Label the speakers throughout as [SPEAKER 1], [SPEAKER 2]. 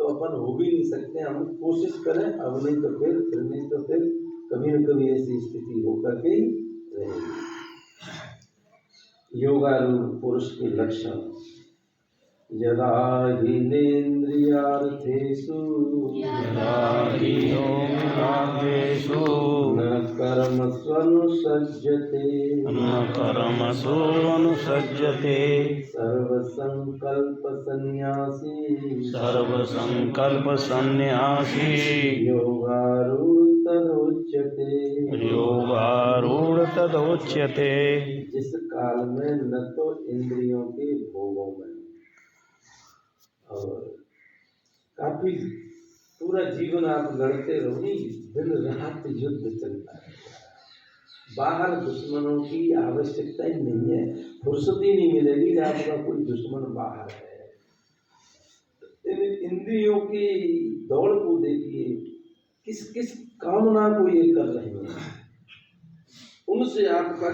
[SPEAKER 1] तो अपन हो भी नहीं सकते। हम कोशिश करें, अब नहीं तो फिर नहीं तो फिर कभी न कभी ऐसी स्थिति होकर के ही रहेगी। योगारूढ़ पुरुष के लक्षण। यदा हीनेन्द्रियार्थेषु न कर्मस्वनुसज्जते
[SPEAKER 2] सर्वसंकल्पसन्न्यासी
[SPEAKER 1] योगारूढ़
[SPEAKER 2] तदोच्यते।
[SPEAKER 1] जिस काल में न तो इंद्रियों के भोगों में, और काफी पूरा जीवन आप लड़ते रहोगे, दिन रात युद्ध चलता है, बाहर दुश्मनों की आवश्यकता ही नहीं है, फुर्सत ही नहीं मिलेगी कि आपका कोई दुश्मन बाहर है। इन इंद्रियों की दौड़ को देखिए, किस किस कामना को ये कर रहे हैं, उनसे आपका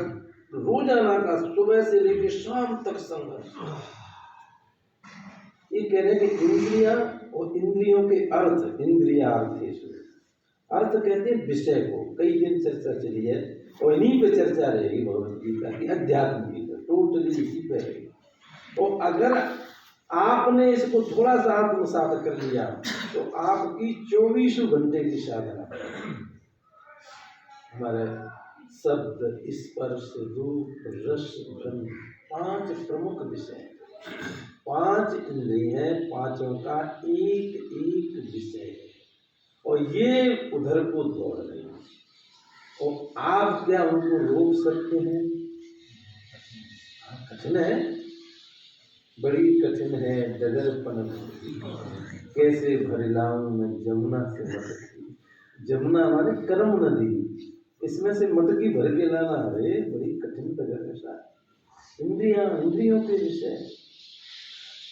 [SPEAKER 1] रोजाना का सुबह से लेकर शाम तक संघर्ष। ये कह रहे हैं कि इंद्रियां और इंद्रियों के अर्थ, इंद्रियार्थेषु, अर्थ कहते हैं विषय को। कई दिन चर्चा चली है और इन्हीं पे चर्चा रहेगी भगवत गीता की, अध्यात्म गीता टोटली इसी पे रहेगी। और अगर आपने इसको थोड़ा सा आत्मसात कर लिया तो आपकी 24 घंटे की साधना हमारे शब्द, स्पर्श, रूप, रस, गंध, 5 प्रमुख विषय, 5 इंद्रिय हैं, 5 का एक एक विषय, और ये उधर को दौड़ रहे हैं। और आप क्या उनको रोक सकते हैं? कठिन है, बड़ी कठिन है। डगर पनप कैसे भरिलाऊं मैं जमुना से मटकी। जमुना हमारे कर्म नदी, इसमें से मटकी भर के लाना, अरे बड़ी कठिन डगर है साथ। इंद्रियों के विषय।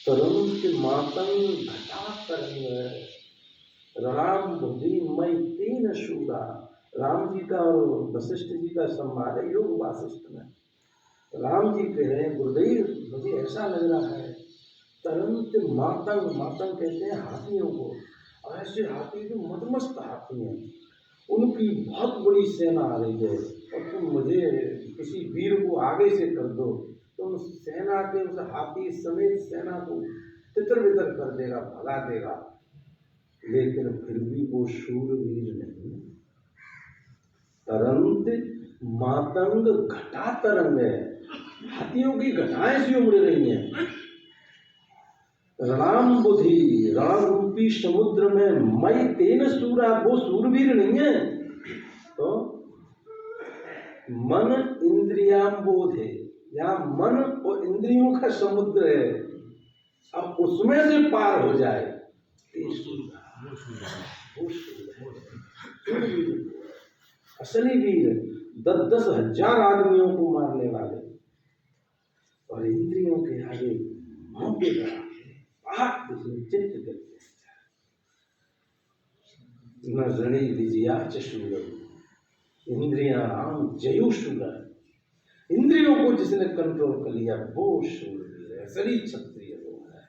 [SPEAKER 1] तरुण के मातंग घटा तरंग राम बुद्धि मई तीन शूरा। राम जी का और वशिष्ठ जी का संवाद है योग वासिष्ठ में। राम जी कह रहे हैं, गुरुदेव मुझे ऐसा लग रहा है तरंत मातंग, मातंग कहते हैं हाथियों को, और ऐसे हाथी जो मदमस्त हाथी हैं, उनकी बहुत बड़ी सेना आ रही है, और तुम मुझे किसी वीर को आगे से कर दो, तुम सेना के उस हाथी समेत सेना को तितर बितर कर देगा, भगा देगा। लेकिन फिर भी वो शूरवीर नहीं। तरंत मातंग घटा तरंग है, हाथियों की घटाएं सी उमड़ रही हैं। राम बुद्धि, राम रूपी समुद्र में मई तेन सूरा, वो सूरवीर नहीं है। तो मन इंद्रियाम्बोध है, यहाँ मन और इंद्रियों का समुद्र है, अब उसमें से पार हो जाए असली वीर। 10-10 हजार आदमियों को मारने वाले, और इंद्रियों के आगे मौके का चित्त करते न ऋणी विजया चूर इंद्रिया राम जयु शूर। इंद्रियों को जिसने कंट्रोल कर लिया वो शूरवीर है, असली क्षत्रिय वो है।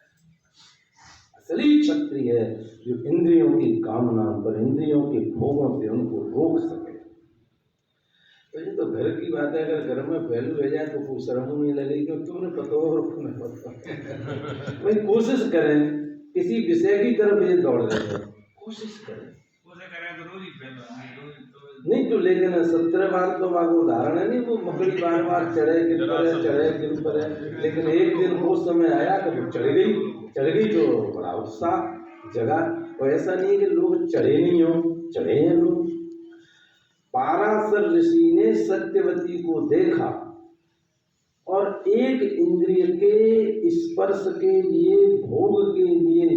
[SPEAKER 1] असली क्षत्रिय है जो इंद्रियों की कामना पर, इंद्रियों के भोगों से उनको रोक सके। तो ये तो घर की बात है, अगर घर में पहलू रह जाए तो कोई शर्म नहीं लगेगी, क्योंकि तुम्हें पता हो और तुम्हें पता हो। भाई कोशिश करें, किसी विषय की तरफ ये दौड़ रहे हैं, कोशिश करें नहीं तो। लेकिन 17 बार तो वागो उदाहरण है नहीं, वो मकड़ी बार बार चढ़े गिर पड़े, चढ़े गिर पड़े, लेकिन एक दिन वो समय आया कि वो चढ़ गई तो बड़ा उत्साह जगा। और ऐसा नहीं कि लोग चढ़े नहीं हो, चढ़े हैं लोग। पाराशर ऋषि ने सत्यवती को देखा और एक इंद्रिय के स्पर्श के लिए, भोग के लिए,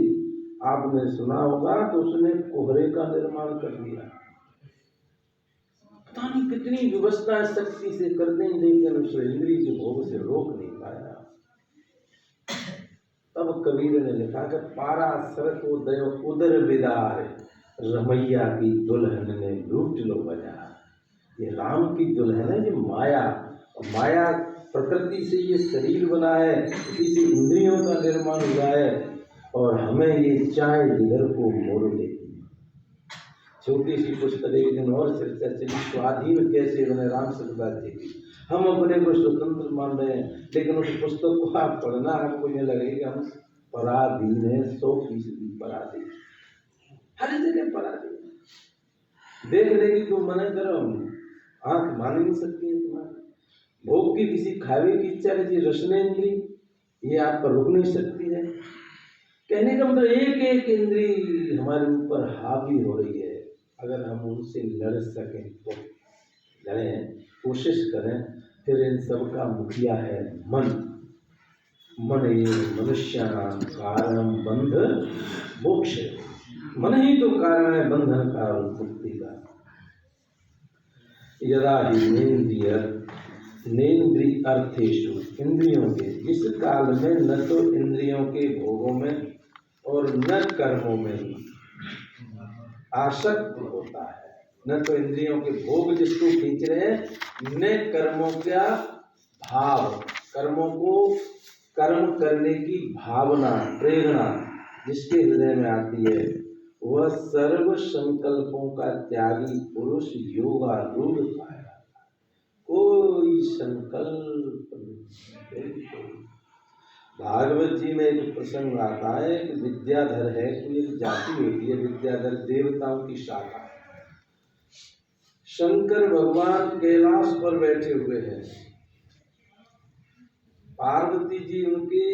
[SPEAKER 1] आपने सुना होगा, तो उसने कोहरे का निर्माण कर दिया। पता नहीं कितनी व्यवस्था शक्ति से कर दें, लेकिन उस इंद्रिय के भोग से रोक नहीं पाया। तब कबीर ने लिखा कि पाराशर को दयो उदर विदार, रमैया की दुल्हन ने लूट लो बाजार। ये राम की दुल्हन है जो माया, और माया प्रकृति से ये शरीर बना है, इसी से इंद्रियों का निर्माण हुआ है, और हमें ये चाय जिगर को मोड़ देती। छोटी सी पुस्तक एक दिन और चर्चा चली, स्वाधीन कैसे बने राम सुखदास जी की। हम अपने को स्वतंत्र मान रहे हैं, लेकिन उस पुस्तक को आप पढ़ना, आपको ये लगेगा हम पराधीन है, 100% पराधीन, हर जगह पराधीन। देखने की तो मना करो, आंख मान नहीं सकती है तुम्हारी। भोग की किसी खावे की इच्छा, किसी रसने इंद्री, ये आप पर रुक नहीं सकती है। कहने का मतलब एक एक इंद्री हमारे ऊपर हावी हो रही है। अगर हम उनसे लड़ सकें तो लड़ें, कोशिश करें। फिर इन सब का मुखिया है मन। मन ये मनुष्याणां कारणं बंध मोक्ष। मन ही तो कारण है बंधन का और मुक्ति का। यदा ही नेन्द्रिय अर्थेषु, इंद्रियों के इस काल में न तो इंद्रियों के भोगों में और न कर्मों में आसक्त होता है। न तो इंद्रियों के भोग जिसको खींच रहे हैं, न कर्मों का भाव, कर्मों को कर्म करने की भावना, प्रेरणा जिसके हृदय में आती है, वह सर्व संकल्पों का त्यागी पुरुष योगारूढ़ पाया। कोई संकल्प नहीं। भागवत जी में एक प्रसंग आता है कि विद्याधर है, कोई एक जाति होती है विद्याधर, देवताओं की शाखा। शंकर भगवान कैलाश पर बैठे हुए हैं, पार्वती जी उनके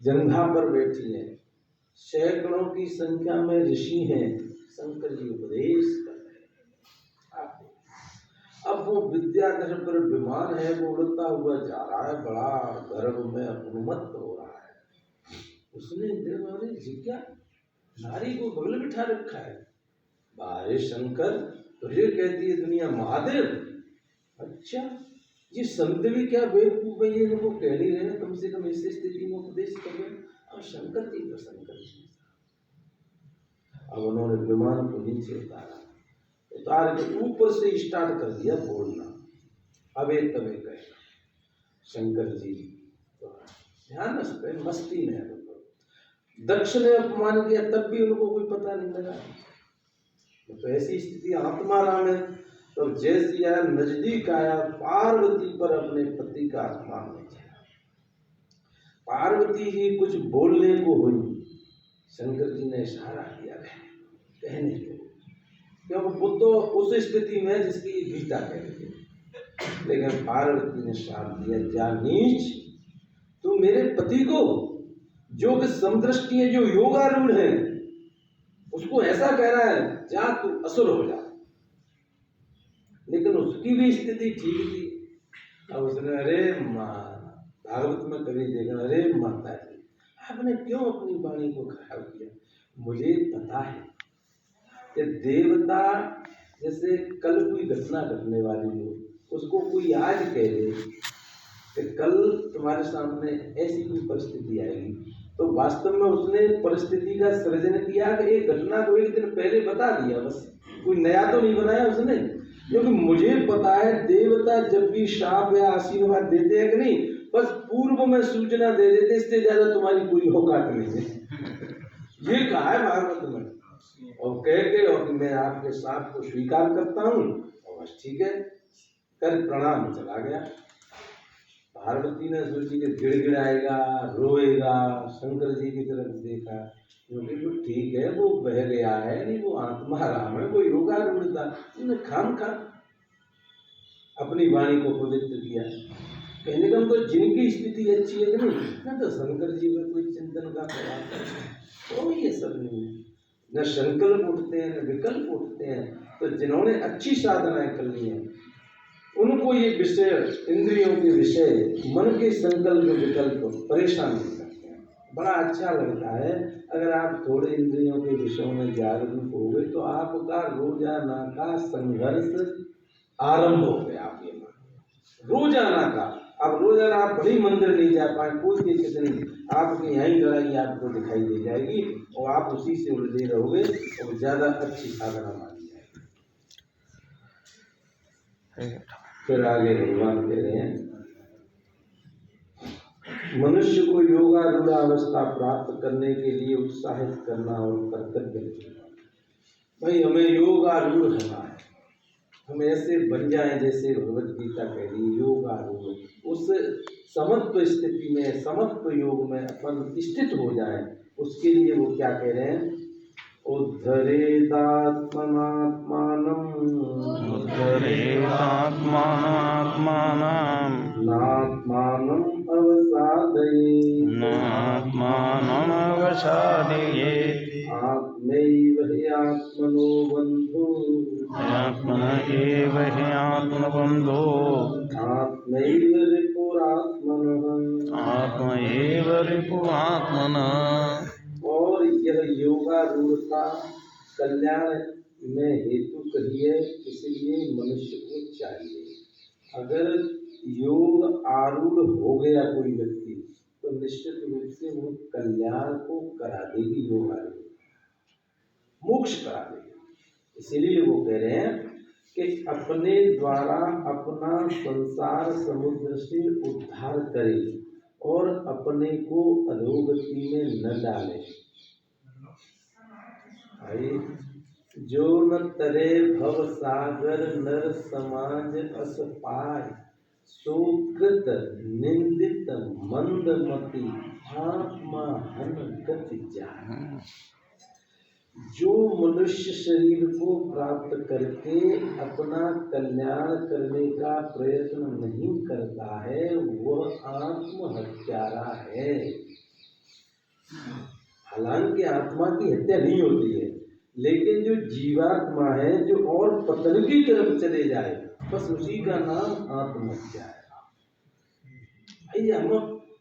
[SPEAKER 1] जंघा पर बैठी हैं, सैकड़ों की संख्या में ऋषि हैं, शंकर जी उपदेश कर रहे हैं। अब वो विद्याधर पर विमान है, वो उड़ता हुआ जा रहा है, बड़ा गर्व में उन्मत्त हो रहा है। उसने देवने जिज्ञा नारी को बगल बिठा रखा है। बारे शंकर, तुझे कहती है दुनिया महादेव? अच्छा, ये संत भी क्या बेवकूफ है, ये इनको कह नहीं रहे, कम से कम इस स्थिति में उपदेश कर रहे। अब शंकर जी तो शंकर जी। अब उन्होंने विमान को नीचे उतारा, उतार के ऊपर से स्टार्ट कर दिया बोलना, अब एक तब एक कहना। शंकर जी तो ध्यान से मस्ती में है। दक्ष ने अपमान किया तब भी उनको कोई पता नहीं लगा। तो ऐसी स्थिति आत्मा राम है। तो जैसी आया नजदीक आया, पार्वती पर अपने पति का अपमान नहीं किया। पार्वती जी कुछ बोलने को हुई, शंकर जी ने इशारा किया कहने को, क्योंकि वो तो उस स्थिति में जिसकी गीता कह रही है। लेकिन पार्वती ने शाप दिया, जा नीच, तू मेरे पति को जो कि समदृष्टि है, जो योगारूढ़ है, उसको ऐसा कह रहा है, जा तू असुर हो जा। लेकिन उसकी भी स्थिति ठीक थी। अब उसने अरे माँ, भागवत में कभी देखा, अरे माता जी आपने क्यों अपनी वाणी को खराब किया? मुझे पता है कि देवता जैसे कल कोई घटना घटने वाली हो, उसको कोई आज कह दे कि कल तुम्हारे सामने ऐसी कोई परिस्थिति आएगी, तो वास्तव में उसने परिस्थिति का सृजन किया कि एक घटना को एक दिन पहले बता दिया, बस कोई नया तो नहीं बनाया उसने। क्योंकि मुझे पता है देवता जब भी शाप या आशीर्वाद देते हैं कि नहीं, बस पूर्व में सूचना दे देते, इससे ज्यादा तुम्हारी कोई औकात नहीं है। ये कहा है भागवत में। और कह के और मैं आपके साथ को स्वीकार करता हूँ, और बस ठीक है कर प्रणाम चला गया। पार्वती ने सोची कि गिड़गिड़ाएगा, रोएगा, शंकर जी की तरफ देखा, क्योंकि वो ठीक है, वो बह गया है, नहीं वो आत्मा राम है, वो योगारूढ़ था, उन्हें खाम खा अपनी वाणी को पवित्र किया। कहने का मतलब जिनकी स्थिति अच्छी है नहीं ना, तो शंकर जी में कोई चिंतन का प्रभाव तो ये सब नहीं है, न संकल्प उठते हैं न विकल्प उठते हैं। तो जिन्होंने अच्छी साधनाएं कर ली हैं उनको ये विषय, इंद्रियों के विषय, मन के संकल्प विकल्प परेशान नहीं करते हैं। बड़ा अच्छा लगता है अगर आप थोड़े इंद्रियों के विषयों में जागरूक हो गए तो आपका रोजाना का संघर्ष आरंभ हो गया। आप ये मान रोजाना का, अब रोजाना आप बड़ी मंदिर नहीं जा पाए, कोई दिक्कत नहीं, आपकी यही लड़ाई आपको दिखाई दे जाएगी और आप उसी से उलझे रहोगे और ज्यादा अच्छी साधना मानी जाएगी। फिर आगे भगवान कह रहे हैं मनुष्य को योगारूढ़ अवस्था प्राप्त करने के लिए उत्साहित करना और कर्तव्य करना। भाई हमें योगारूढ़ होना है, हम ऐसे बन जाएं जैसे भगवत गीता कह रही है, योगारूढ़। उस समत्व स्थिति में, समत्व योग में अपन स्थित हो जाएं, उसके लिए वो क्या कह रहे हैं? उद्धरेदात्मनात्मानम् नात्मानम्
[SPEAKER 2] अवसादयेत्
[SPEAKER 1] आत्मैव हि आत्मनो बन्धो
[SPEAKER 2] आत्मन एव हि आत्मबन्धो
[SPEAKER 1] आत्मैव रिपुरात्मनः
[SPEAKER 2] आत्म एव रिपुरात्मनः।
[SPEAKER 1] और यह योगारूढ़ता कल्याण में हेतु कही है, इसलिए मनुष्य को चाहिए। अगर योग आरूढ़ हो गया कोई व्यक्ति तो निश्चित रूप से वो कल्याण को करा देगी, योग आरूढ़ मोक्ष करा देगी। इसीलिए वो कह रहे हैं कि अपने द्वारा अपना संसार समुद्र से उद्धार करे और अपने को अधोगति में न डाले। भाई जो न तरे भव सागर नर समाज अस पाय सुकृत निंदित मंदमति आत्मा हन गति जाय। जो मनुष्य शरीर को प्राप्त करके अपना कल्याण करने का प्रयत्न नहीं करता है वह आत्महत्यारा है। हालांकि आत्मा की हत्या नहीं होती है, लेकिन जो जीवात्मा है जो और पतन की तरफ चले जाए बस उसी का नाम आत्महत्या है। भाई हम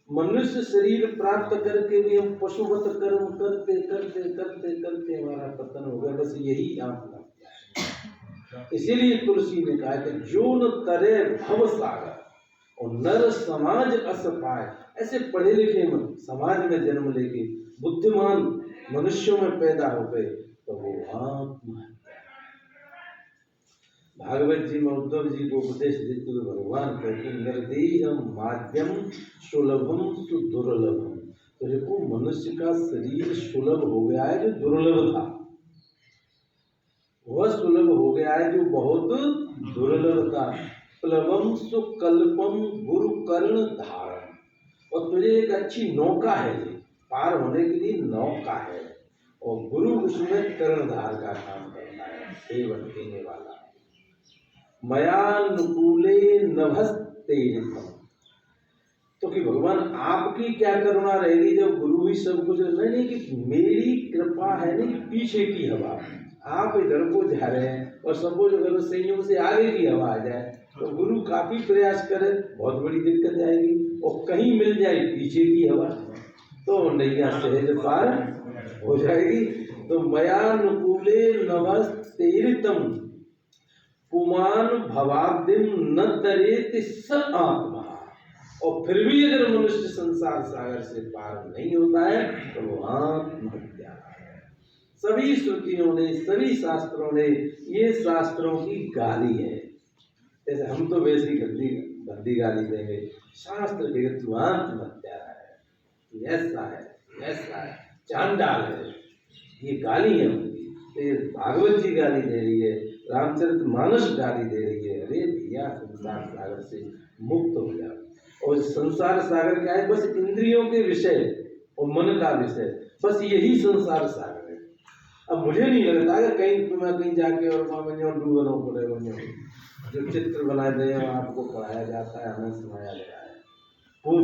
[SPEAKER 1] मनुष्य शरीर प्राप्त करके भी हम पशुवत कर्म करते करते करते करते हमारा पतन हो गया, बस यही आत्महत्या है। इसीलिए तुलसी ने कहा कि जो न तरे भव सागर और नर समाज अस पाए। ऐसे पढ़े लिखे में समाज में जन्म लेके बुद्धिमान मनुष्यों में पैदा हो गए तो वो आत्महत्या। भागवत जी में उद्धव जी को उपदेश देते हुए भगवान कहते निर्देहम माध्यम सुलभम सुदुर्लभम। तो देखो मनुष्य का शरीर सुलभ हो गया है जो दुर्लभ था, वह सुलभ हो गया है जो बहुत दुर्लभ था। प्लवम सुकल्पम गुरु कर्ण धारण। और तुझे एक अच्छी नौका है, पार होने के लिए नौका है, और गुरु उसमें कर्णधार का काम करता है, सेवन देने वाला। मयानुकूले नभस्तेरितम। तो कि भगवान आपकी क्या करुणा रहेगी जब गुरु ही सब कुछ नहीं, कि मेरी कृपा है नहीं पीछे की हवा। आप इधर को जा रहे हैं और सपोज अगर संयोग से आगे की हवा आ जाए तो गुरु काफी प्रयास करे, बहुत बड़ी दिक्कत आएगी। और कहीं मिल जाए पीछे की हवा तो नैया सहज पार हो जाएगी। तो मयानुकूले नभस्तेरितम पुमान भवाब्दिम न तरेति स आत्मा। और फिर भी अगर मनुष्य संसार सागर से पार नहीं होता है तो वो आत्महत्या है। सभी श्रुतियों ने, सभी शास्त्रों ने, ये शास्त्रों की गाली है। जैसे हम तो वैसी गंदी गाली देंगे, शास्त्र के तू आत्महत्या है, ऐसा है, ऐसा है, चांडाल है, ये गाली है उनकी। तो ये भागवत जी गाली दे रही है, रामचरितमानस गाली दे रही है। अरे भैया संसार सागर से मुक्त हो जाओ। और संसार सागर क्या है? बस इंद्रियों के विषय और मन का विषय, बस यही संसार सागर है। अब मुझे नहीं लगता कि कहीं जाके और डूबनों को जो चित्र बनाए गए आपको पढ़ाया जाता है, हमें सुनाया गया है, पूछ